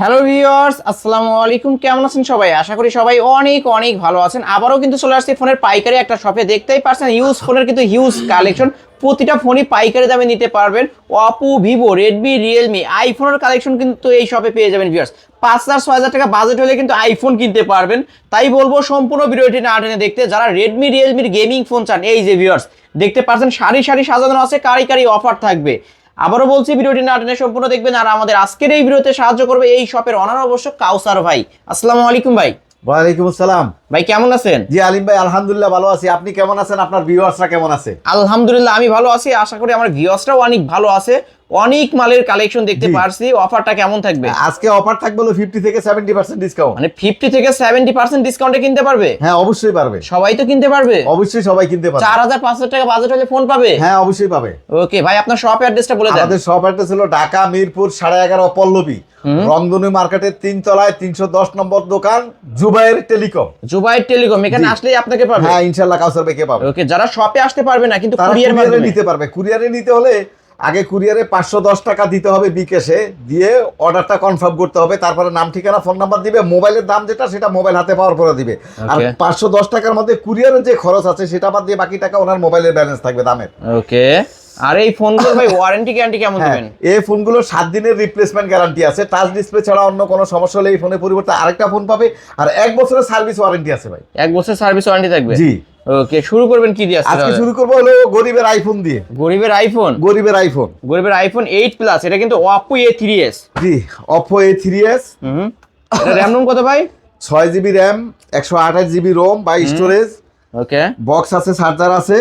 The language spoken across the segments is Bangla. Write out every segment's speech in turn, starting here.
হ্যালো ভিউয়ার্স, আসসালামু আলাইকুম। কেমন আছেন সবাই? আশা করি সবাই অনেক অনেক ভালো আছেন। আবারও কিন্তু চলে আসছে ফোনের পাইকারি একটা শপে। দেখতেই পাচ্ছেন ইউজ ফোনের কিন্তু হিউজ কালেকশন। প্রতিটা ফোনই পাইকারি দামে নিতে পারবেন। অপো, ভিভো, রেডমি, রিয়েলমি, আইফোনের কালেকশন কিন্তু এই শপে পেয়ে যাবেন ভিউয়ার্স। 5,000-6,000 টাকা বাজেট হলে কিন্তু আইফোন কিনতে পারবেন। তাই বলবো সম্পূর্ণ ভিডিওটি না টেনে দেখতে। যারা রেডমি, রিয়েলমির গেমিং ফোন চান, এই যে ভিউয়ার্স দেখতে পাচ্ছেন সারি সারি সাজানো আছে, কারি কারি অফার থাকবে। আবারও বলছি ভিডিওটি না টেনে সম্পূর্ণ দেখবেন। আর আমাদের আজকের এই ভিডিওতে সাহায্য করবে এই শপের অনার অবশ্য কাউসার ভাই। আসসালামু আলাইকুম ভাই। ওয়ালাইকুম আসসালাম। ভাই কেমন আছেন? জি আলিম ভাই, আলহামদুলিল্লাহ ভালো আছি। আপনি কেমন আছেন? আপনার ভিউয়ার্সরা কেমন আছে? আলহামদুলিল্লাহ আমি ভালো আছি। আশা করি আমার ভিউয়ার্সরাও অনেক ভালো আছে। অনেক মালের কালেকশন দেখতে পারছি। অফারটা কেমন থাকবে? আজকে অফার থাকবে হলো 50 থেকে 70% ডিসকাউন্ট। মানে 50 থেকে 70% ডিসকাউন্টে কিনতে পারবে? হ্যাঁ অবশ্যই পারবে। সবাই তো কিনতে পারবে? অবশ্যই সবাই কিনতে পারবে। 4,500 টাকা বাজেট হলে ফোন পাবে? হ্যাঁ অবশ্যই পাবে। ওকে ভাই, আপনার শপ অ্যাড্রেসটা বলে দেন। আমাদের শপ অ্যাড্রেস হলো ঢাকা মিরপুর 11.5 পল্লবী, রংধনু মার্কেটের 3 তলায় 310 নম্বর দোকান, জুবাইর টেলিকম। জুবাইর টেলিকম, এখানে আসলেই আপনাকে পাবে? হ্যাঁ ইনশাআল্লাহ কাউসার ভাইকে পাবে। ওকে, যারা শপে আসতে পারবে না কিন্তু তারা কুরিয়ার কুরিয়ারে মাধ্যমে নিতে পারবে। কুরিয়ারে নিতে হলে আগে কুরিয়ারে 510 টাকা দিতে হবে বিকাশে, দিয়ে অর্ডারটা কনফার্ম করতে হবে। তারপরে নাম, ঠিকানা, ফোন নাম্বার দিবে। মোবাইলের দাম যেটা সেটা মোবাইল হাতে পাওয়ার পরে দিবে। আর 510 টাকার মধ্যে কুরিয়ারের যে খরচ আছে সেটা বাদ দিয়ে বাকি টাকা ওনার মোবাইলের ব্যালেন্স থাকবে দামের। ওকে, আর এই ফোনগুলো ভাই ওয়ারেন্টি গ্যারান্টি কেমন দিবেন? এই ফোনগুলো 7 দিনের রিপ্লেসমেন্ট গ্যারান্টি আছে। টাচ ডিসপ্লে ছাড়া অন্য কোনো সমস্যা হলে এই ফোনের পরিবর্তে আরেকটা ফোন পাবে। আর 1 বছরের সার্ভিস ওয়ারেন্টি আছে ভাই। 1 বছর সার্ভিস ওয়ারেন্টি থাকবে? জি। ওকে, শুরু করবেন কি দিয়ে? আজকে শুরু করব হলো গরিবের আইফোন দিয়ে। গরিবের আইফোন? গরিবের আইফোন, গরিবের আইফোন 8 প্লাস। এটা কিন্তু Oppo A3s। জি Oppo A3s। এটা র‍্যাম রোম কত ভাই? 6 জিবি র‍্যাম, 128 জিবি রোম বা স্টোরেজ। ওকে, বক্স আছে, চার্জার আছে।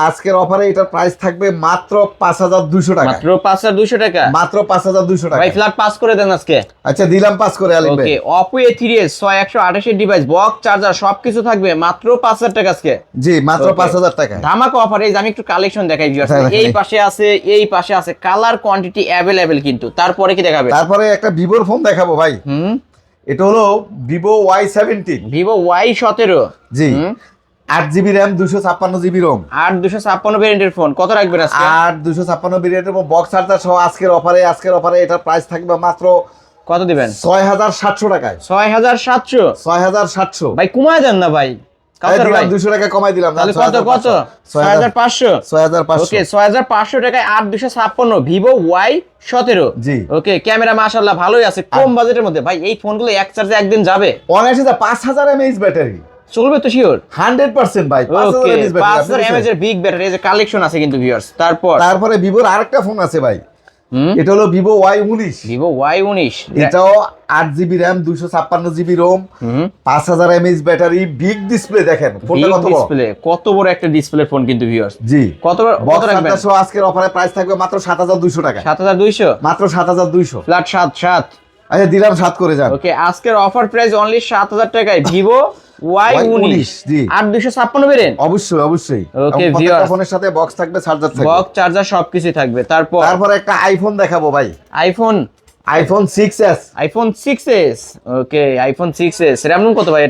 আজকের অফারে এটার প্রাইস থাকবে মাত্র 5,200 টাকা। মাত্র 5,200 টাকা? মাত্র 5,200 টাকা ভাই ফ্ল্যাট পাস করে দেন আজকে। আচ্ছা দিলাম পাস করে আলিম ভাই। ওকে, Oppo A3s 128 device, box, charger সবকিছু থাকবে মাত্র 5,000 টাকা আজকে। জি মাত্র 5,000 টাকা। ধামাকা অফার। এই যে আমি একটু কালেকশন দেখাই ভিউয়ার্স। এই পাশে আছে, এই পাশে আছে, কালার কোয়ান্টিটি अवेलेबल কিন্তু। তারপরে কি দেখাবে? তারপরে একটা ভিভোর ফোন দেখাবো ভাই। এটা হলো Vivo Y17। Vivo Y17। জি 8 জিবি র‍্যাম, 256 জিবি রোম। 8 256 ভেরিয়েন্টের ফোন। কত রাখবেন আজকে? 8 256 ভেরিয়েন্টের বক্স চার্জার সহ আজকের অফারে এটার প্রাইস থাকবে মাত্র কত দিবেন? 6,700 টাকায়। 6,700? 6,700 ভাই কমায় দেন না ভাই। কাউসার ভাই 200 টাকা কমাই দিলাম। তাহলে কত? 6,500? 6,500। ওকে, 6,500 টাকায় 8 256 Vivo Y17। জি। ওকে, ক্যামেরা মাশাআল্লাহ ভালোই আছে, কম বাজেটের মধ্যে। ভাই এই ফোনগুলো এক চার্জে একদিন যাবে? অনায়াসে 5,000 mAh ব্যাটারি চলবে তো শিওর? 100% ভাই। 5,000 mAh ব্যাটারি, 5,000 mAh এর বিগ ব্যাটারি। এই যে কালেকশন আছে কিন্তু ভিউয়ার্স। তারপরে ভিভোর আরেকটা ফোন আছে ভাই। এটা হলো Vivo Y19। Vivo Y19। এটাও 8 GB RAM, 256 GB ROM, 5,000 mAh battery, big display. দেখেন ফোনটা কত বড়। ডিসপ্লে, কত বড় একটা ডিসপ্লে ফোন কিন্তু ভিউয়ার্স। জি। কত রাখবেন? আজকের অফারে প্রাইস থাকবে মাত্র 7,200 টাকা। 7,200? মাত্র 7,200। ফ্ল্যাট 7। আচ্ছা দিলাম 7 করে যান। ওকে, আজকের অফার প্রাইস অনলি 7,000 টাকায় Vivo Y19। জি 8 256 ভেরিয়েন্ট? অবশ্যই। ওকে প্রত্যেকটা ফোনের সাথে বক্স থাকবে, চার্জার থাকবে। বক্স, চার্জার সবকিছু থাকবে। তারপরে একটা আইফোন দেখাবো ভাই। IPhone 6s। IPhone 6s। ওকে, আইফোন 6s র‍্যাম রোম কত ভাই?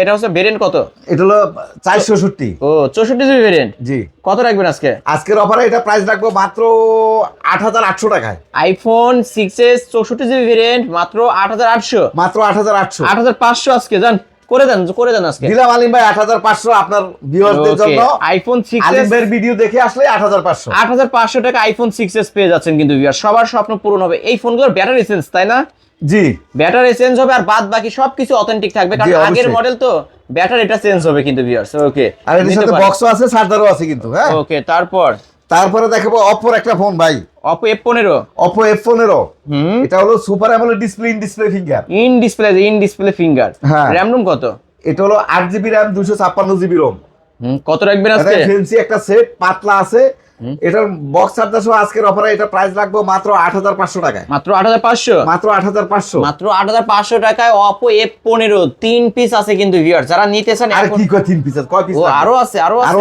এটা হচ্ছে ভেরিয়েন্ট কত? এটা হলো 464। ও 64 জিবি ভেরিয়েন্ট। জি। কত রাখবেন আজকে? আজকের অফারে এটা প্রাইস রাখবো মাত্র 8,800 টাকায়। আইফোন 6s 64 জিবি ভেরিয়েন্ট মাত্র 8,800। মাত্র 8,800। 8,500 আজকে যান করে দেন আজকে। দিলাম আলিম ভাই 8,500 আপনার ভিউয়ারদের জন্য। আইফোন 6s আলিম ভাইয়ের ভিডিও দেখে আসলে 8,500। 8,500 টাকা আইফোন 6s পেয়ে যাচ্ছেন কিন্তু ভিউয়ার। সবার স্বপ্ন পূরণ হবে। এই ফোনগুলোর ব্যাটারি চেঞ্জ, তাই না? জি, ব্যাটারি চেঞ্জ হবে আর বাদ বাকি সবকিছু অথেন্টিক থাকবে, কারণ আগের মডেল তো ব্যাটারিটা চেঞ্জ হবে কিন্তু ভিউয়ার্স। ওকে, আর এর সাথে বক্সও আছে, চার্জারও আছে কিন্তু। হ্যাঁ ওকে, তারপরে দেখাবো অপোর একটা ফোন ভাই। Oppo F15। Oppo F15। এটা হলো super AMOLED display, in display finger. RAM ROM কত? এটা হলো 8 জিবি র‍্যাম, 256 জিবি রোম। কত রাখবেন আজকে? ফ্যান্সি একটা সেট, পাতলা আছে। এটার বক্স চার্জার সহ আজকের অফারে এটা প্রাইস রাখবো মাত্র 8,500 টাকায়। মাত্র 8,500? মাত্র 8,500। মাত্র 8,500 টাকায় Oppo F15 3 পিস আছে কিন্তু ভিউয়ার। যারা নিতে চান আর কি কয় 3 পিস? কয় পিস? আরো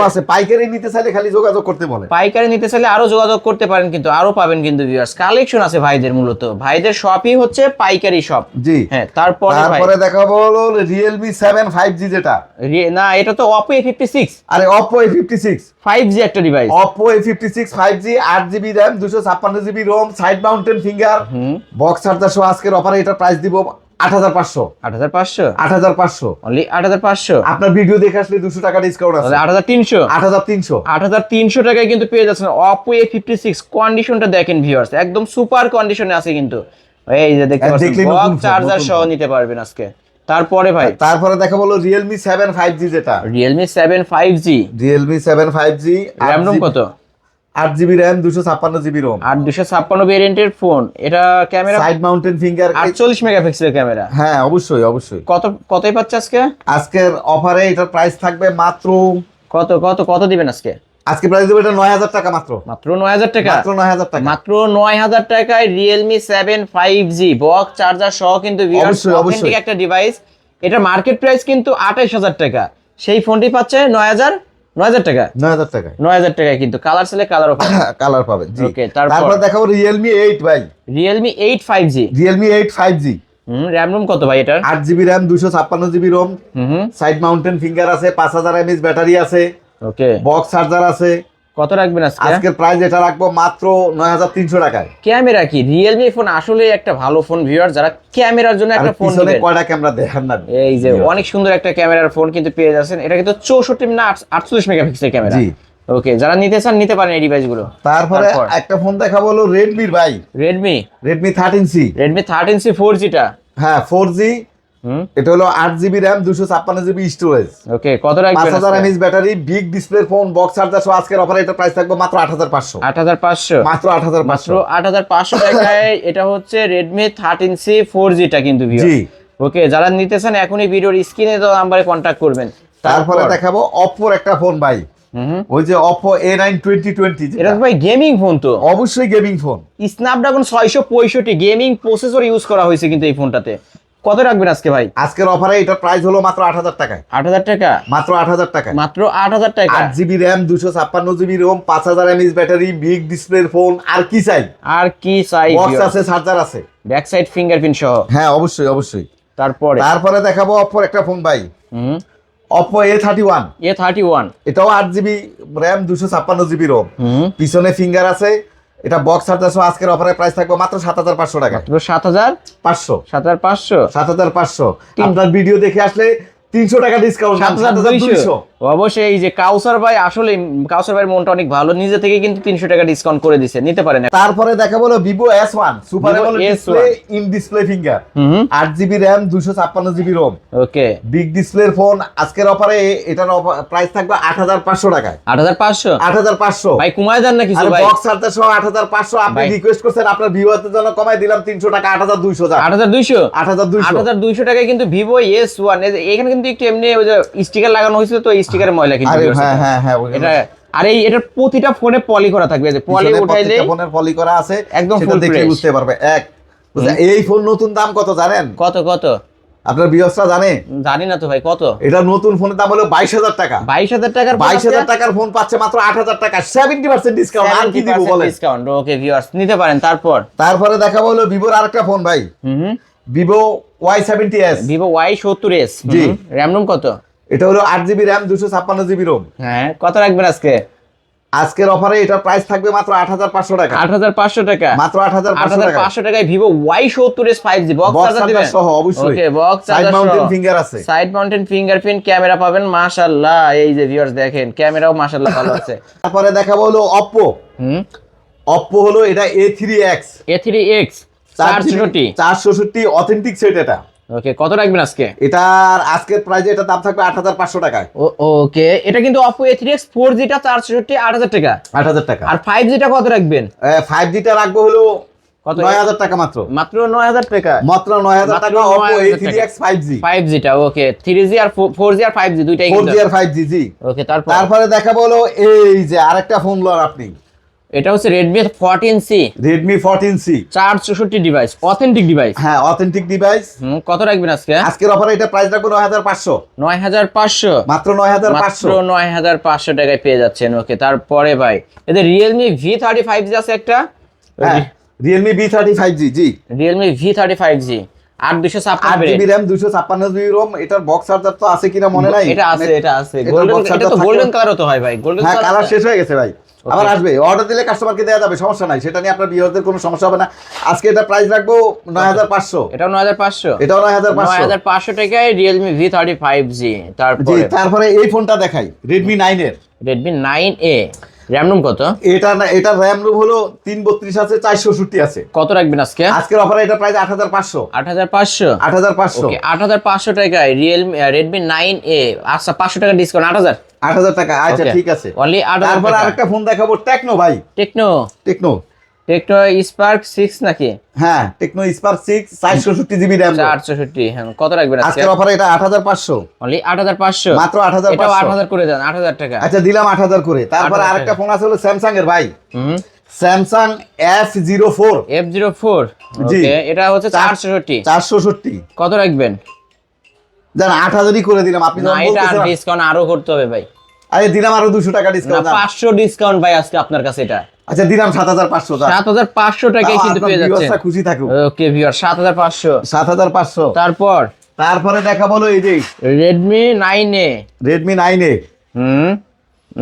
আছে। পাইকারি নিতে চাইলে খালি যোগাযোগ করতে বলে। পাইকারি নিতে চাইলে আরো যোগাযোগ করতে পারেন, কিন্তু আরো পাবেন কিন্তু ভিউয়ার্স। কালেকশন আছে ভাইদের, মূলত ভাইদের শপই হচ্ছে পাইকারি শপ। জি। হ্যাঁ, তারপরে দেখাবো হলো Realme 7 5G যেটা। না, এটা তো Oppo A56। আরে Oppo A56 5G একটা device. Oppo A56 OPA56 5G 8GB RAM 256GB ROM side mountain finger box charger সহ আজকের অফারে এটার প্রাইস দিব 8500 8500 8500 অনলি 8500। আপনার ভিডিও দেখে আসলে 200 টাকা ডিসকাউন্ট আছে, 8300 8300 8300 টাকায় কিন্তু পেয়ে যাচ্ছেন Oppo A56। কন্ডিশনটা দেখেন ভিউয়ার্স, একদম সুপার কন্ডিশনে আছে কিন্তু। এই যে দেখতে পাচ্ছেন দেখলেই নতুন বক্স ফোন, চার্জার নতুন সহ ফোন। নিতে পারবেন আজকে। তারপরে ভাই তারপরে দেখা বলো Realme 7 5G, যেটা Realme 7 5G, Realme 7 5G RAM ROM কত? 8GB RAM 256GB ROM 8256 ভেরিয়েন্টের ফোন। এটা ক্যামেরা সাইড মাউন্টেন ফিঙ্গার 48 মেগাপিক্সেলের ক্যামেরা। হ্যাঁ অবশ্যই অবশ্যই। কতই পাচ্ছে আজকে? আজকের অফারে এটার প্রাইস থাকবে মাত্র কত দিবেন আজকে? আজকে প্রাইস দেবো এটা 9000 টাকা মাত্র। মাত্র 9000 টাকা। মাত্র 9000 টাকা। মাত্র 9000 টাকায় Realme 7 5G বক্স চার্জার সহ কিন্তু অবশ্যই, অবশ্যই। অথেন্টিক একটা ডিভাইস। এটা মার্কেট প্রাইস কিন্তু 28000 টাকা, সেই ফোনটি পাচ্ছে 9000 টাকা। 9000 টাকা 9000 টাকায় কিন্তু কালার সেলে কালার অফার। কালার পাবেন জি। ওকে, তারপর তারপর দেখাবো Realme 8 ভাই, Realme 8 5G। Realme 8 5G RAM ROM কত ভাই এটার? 8GB RAM 256GB ROM side mountain finger আছে, 5000 mAh ব্যাটারি আছে, ওকে, বক্স চার্জার আছে। কত রাখবেন আজকে? আজকের প্রাইস এটা রাখবো মাত্র 9300 টাকায়। ক্যামেরা কি Realme ফোন আসলে একটা ভালো ফোন ভিউয়ার, যারা ক্যামেরার জন্য আর একটা ফোন পিছনে নেবেন। কয়টা ক্যামেরা দেখেন না, এই যে অনেক সুন্দর একটা ক্যামেরার ফোন কিন্তু পেয়ে যাচ্ছেন। এটা কিন্তু 64 না 48 মেগাপিক্সেল ক্যামেরা। জি। ওকে, যারা নিতে চান নিতে পারেন এই ডিভাইসগুলো। তারপরে একটা ফোন দেখাবো হলো Redmi ভাই, Redmi 13C। Redmi 13C 4G টা। হ্যাঁ 4G, এটা হলো 8GB RAM 256GB স্টোরেজ। ওকে, কত রাখবেন? 5000 mAh battery, big display phone, box charger সহ আজকের অফারে এটা প্রাইস থাকবে মাত্র 8500। 8500। মাত্র 8500। 8500 টাকায় এটা হচ্ছে Redmi 13C 4G টা কিন্তু জি। ভিউয়ার। ওকে, যারা নিতে চান এখনই ভিডিওর স্ক্রিনে দেওয়া নম্বরে কন্টাক্ট করবেন। তারপরে দেখাবো Oppo একটা ফোন ভাই, ওই যে Oppo A9 2020। এটা তো ভাই গেমিং ফোন, তো অবশ্যই gaming phone. Snapdragon 665 gaming processor use করা হয়েছে কিন্তু এই ফোনটাতে। কত রাখবেন আজকে ভাই? আজকের অফারে এটার প্রাইস হলো মাত্র 8000 টাকায়। 8000 টাকা। মাত্র 8000 টাকায়। মাত্র 8000 টাকা। 8GB RAM 256GB ROM 5000 mAh battery, big ডিসপ্লের ফোন। আর কি চাই? আর কি চাই? বক্স আছে, চার্জার আছে, ব্যাক সাইড ফিঙ্গারপ্রিন্ট সহ। হ্যাঁ অবশ্যই অবশ্যই। তারপরে দেখাবো Oppo একটা ফোন ভাই, Oppo A31। A31 এটাও 8GB RAM 256GB ROM, পিছনে ফিঙ্গার আছে। এটা বক্স চার্জার সহ আজকের অফারে প্রাইস থাকবে মাত্র 7500 টাকা। মাত্র 7500। 7500। আপনার ভিডিও দেখে আসলে 300 টাকা ডিসকাউন্ট, 7200। অবশ্যই। এই যে কাউসার ভাই, আসলে কাউসার ভাইয়ের মনটা অনেক ভালো, নিজে থেকে কিন্তু 300 টাকা ডিসকাউন্ট করে দিছে, নিতে পারেন। তারপরে দেখাবো Vivo S1 super AMOLED display, in display finger, 8GB RAM 256GB ROM। Okay, big ডিসপ্লের ফোন। আজকের অফারে এটার প্রাইস থাকবে 8500 টাকায়। 8500। 8500 ভাই কমায় দেন না কিছু ভাই? বক্স চার্জার সহ 8500। আপনি রিকোয়েস্ট করছেন, আপনার ভিউয়ারদের জন্য কমাই দিলাম 300 টাকা, 8200 টাকা। 8200। 8200 টাকায় কিন্তু Vivo S1। এখানে কিন্তু একটু এমনি ওই যে স্টিকার লাগানো হয়েছিল, তো স্টিকারের ময়লা কিন্তু। হ্যাঁ এটা আর এটার প্রতিটা ফোনে পলি করা থাকবে, যে পলি উঠাইলে ফোনের পলি করা আছে, একদম সেটা ফুল দেখে ফ্রেশ। বুঝতে পারবে। এই ফোন নতুন দাম কত জানেন? কত? আপনার ভিউয়ার্সরা জানে? জানি না তো ভাই, কত? এটা নতুন ফোনের দাম হলো 22000 টাকা। 22000 টাকার 22000 টাকার ফোন পাচ্ছে মাত্র 8000 টাকা, 70% ডিসকাউন্ট। আর কি দিব বলেন? ডিসকাউন্ট। ওকে ভিউয়ার্স, নিতে পারেন। তারপরে দেখাবো হলো ভিভোর আরেকটা ফোন ভাই, Vivo Y70s। Vivo Y70s। জি। RAM ROM কত? এটা হলো 8GB RAM 256GB ROM। হ্যাঁ, কত রাখবেন আজকে? আজকের অফারে এটার প্রাইস থাকবে মাত্র 8500 টাকা। 8500 টাকা। মাত্র 8500 টাকা। 8500 টাকায় Vivo Y70s 5G box charger দিবেন সহ অবশ্যই। Okay, box side charger mounted finger আছে। সাইড মাউন্টেন ফিঙ্গারপ্রিন্ট ক্যামেরা পাবেন। মাশাআল্লাহ, এই যে ভিউয়ার্স দেখেন, ক্যামেরাও মাশাআল্লাহ ভালো আছে। তারপরে দেখাবো হলো Oppo হলো এটা A3X। A3X 464 অথেন্টিক সেট এটা। ওকে, কত রাখবেন আজকে? এটার আজকের প্রাইসে এটা দাম থাকবে 8500 টাকায়। ওকে, এটা কিন্তু Oppo A3X 4G টা 464 8000 টাকা। 8000 টাকা। আর 5G টা কত রাখবেন? 5G টা রাখবো হলো কত? 9000 টাকা মাত্র। মাত্র 9000 টাকা। মাত্র 9000 টাকা Oppo A3X 5G। 5G টা ওকে, 3G আর 4G আর 5G দুইটাই কিন্তু। 4G আর 5G জি। ওকে, তারপরে দেখাবো হলো এই যে আরেকটা ফোন লন আপনি, এটা হচ্ছে Redmi 14C। Redmi 14C 464 device, authentic device. হ্যাঁ অথেন্টিক ডিভাইস। কত রাখবেন আজকে? আজকের অফারে এটা প্রাইস রাখবো 9500। 9500। মাত্র 9500। মাত্র 9500 টাকায় পেয়ে যাচ্ছেন। ওকে, তারপরে ভাই এদের Realme V35G আছে একটা। হ্যাঁ Realme V35G জি। Realme V35G 8GB RAM 256GB ROM। এটার বক্স চার্জার তো আছে কিনা মনে নাই। এটা আছে গোল্ডেন, এটা তো গোল্ডেন কালারও তো হয় ভাই, গোল্ডেন কালার শেষ হয়ে গেছে ভাই। আবার আসবে, অর্ডার দিলে কাস্টমারকে দেওয়া যাবে, সমস্যা নাই, সেটা নিয়ে আপনার ভিউয়ারদের কোনো সমস্যা হবে না। আজকে এটা প্রাইস রাখবো 9500, এটাও 9500, এটাও 9500, 9500 টাকায় Realme V35G। তারপরে এই ফোনটা দেখাই, Redmi 9 এর, Redmi 9A, RAM রুম কত? এটা র্যাম রুম হলো 332 আছে, 464 আছে। কত রাখবেন আজকে? আজকের অফারে এটা প্রাইস 8500, 8500, 8500, ওকে 8500 টাকায় Redmi 9A। আচ্ছা 500 টাকা ডিসকাউন্ট, 8000 টাকা, আচ্ছা Okay. ঠিক আছে। অনলি 8000 তারপর টাকা। আরেকটা ফোন দেখাবো, টেকনো ভাই, টেকনো স্পার্ক 6 নাকি? হ্যাঁ টেকনো স্পার্ক 6, 464 জিবি র্যাম, 464। হ্যাঁ, কত রাখবেন আজকে? আজকের অফারে এটা 8500, অনলি 8500, মাত্র 8500, এটাও 8000 করে দেন, 8000 টাকা। আচ্ছা দিলাম 8000 করে। তারপর 8000 আরেকটা টাকা। ফোন আছে হলো স্যামসাং এর ভাই, হুম, স্যামসাং F04, F04, জি। ওকে এটা হচ্ছে 464। 464 কত রাখবেন? জান 8000ই করে দিলাম, আপনি না, যখন এটা আর বলতেছেন, ডিসকাউন্ট আরো করতে হবে ভাই। আরে দিলাম আরো 200 টাকা না, ডিসকাউন্ট। 500 ডিসকাউন্ট ভাই আজকে আপনার কাছে। এটা আচ্ছা দিলাম 7500, 7500 টাকায় কিন্তু পেয়ে যাচ্ছেন। খুশি থাকুক। ওকে ভিউয়ার, 7500। 7500। তারপরে দেখা বলো এই যে Redmi 9A, Redmi 9A,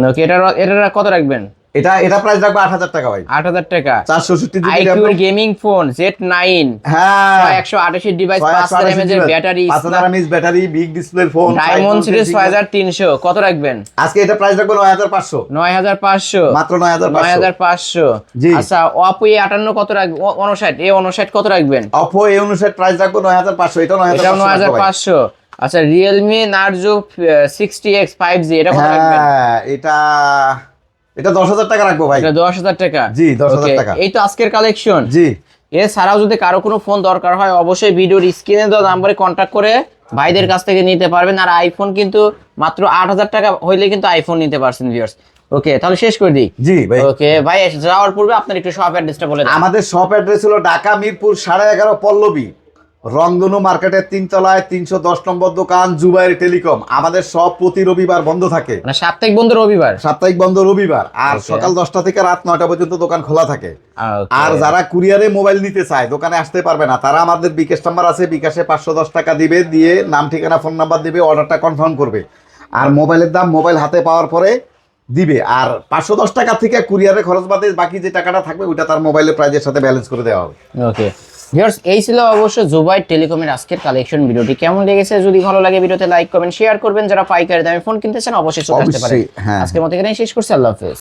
ওকে এটা কত রাখবেন? এটা প্রাইস রাখবো 8000 টাকা ভাই, 8000 টাকা। 464 জিবি IQ র্যাম। এর গেমিং ফোন Z9, হ্যাঁ 128 ডিভাইস, 5000 mAh এর ব্যাটারি, 5000 mAh ব্যাটারি, বিগ ডিসপ্লের ফোন, ডায়মন্ড সিরিজ 5300। কত রাখবেন? আজকে এটা প্রাইস রাখবো 9500, 9500, মাত্র 9500। 9500। জি। আচ্ছা Oppo A58 কত রাখবেন? 59 কত রাখবেন? Oppo A59 প্রাইস রাখবো 9500, এটা এটাও 9500। আচ্ছা Realme Narzo 60X 5G, এটা কত রাখবেন? হ্যাঁ এটা 10000 টাকা রাখবো ভাই। এটা 10000 টাকা। জি, 10000 Okay, টাকা। এই তো আজকের কালেকশন। জি, এছাড়াও যদি কারো কোনো ফোন দরকার হয় অবশ্যই ভিডিওর স্ক্রিনে দেওয়া নাম্বারে কন্ট্যাক্ট করে ভাইদের কাছ থেকে নিতে পারবেন। আর আইফোন কিন্তু মাত্র 8000 টাকা হইলে কিন্তু আইফোন নিতে পারছেন ভিউয়ার্স। ওকে তাহলে শেষ করে দিই। জি ভাই। ওকে ভাই, যাওয়ার পূর্বে আপনার একটু শপ অ্যাড্রেসটা বলে দেন। আমাদের শপ অ্যাড্রেস হলো ঢাকা মিরপুর 11.5 পল্লবী, রংধনু মার্কেটের 3 তলায় 310 নম্বর দোকান, জুবাইর টেলিকম। আমাদের সব প্রতি রবিবার বন্ধ থাকে, মানে সাপ্তাহিক বন্ধ রবিবার। সাপ্তাহিক বন্ধ রবিবার, আর Okay. সকাল 10টা থেকে রাত 9টা পর্যন্ত দোকান খোলা থাকে। Okay. আর যারা কুরিয়ারে মোবাইল নিতে চায়, দোকানে আসতে পারবে না, তারা আমাদের বিকাশ নাম্বার আছে, বিকাশে 510 টাকা দিবে, দিয়ে নাম ঠিকানা ফোন নাম্বার দিবে, অর্ডারটা কনফার্ম করবে। আর মোবাইলের দাম মোবাইল হাতে পাওয়ার পরে দিবে। আর 510 টাকা থেকে কুরিয়ারে খরচ বাদে বাকি যে টাকাটা থাকবে ওইটা তার মোবাইলের প্রাইজের সাথে ব্যালেন্স করে দেওয়া হবে। ওকে ভিউয়ার্স, এই ছিল অবশ্য জুবাইর টেলিকমের আজকের কালেকশন। ভিডিওটি কেমন লেগেছে যদি ভালো লাগে ভিডিওতে লাইক কমেন্ট শেয়ার করবেন। যারা পাইকারি দামে ফোন কিনতে চান অবশ্যই চলে আসতে পারেন। অবশ্যই, হ্যাঁ। আজকের মতো এখানেই শেষ করছি, আল্লাহ হাফেজ।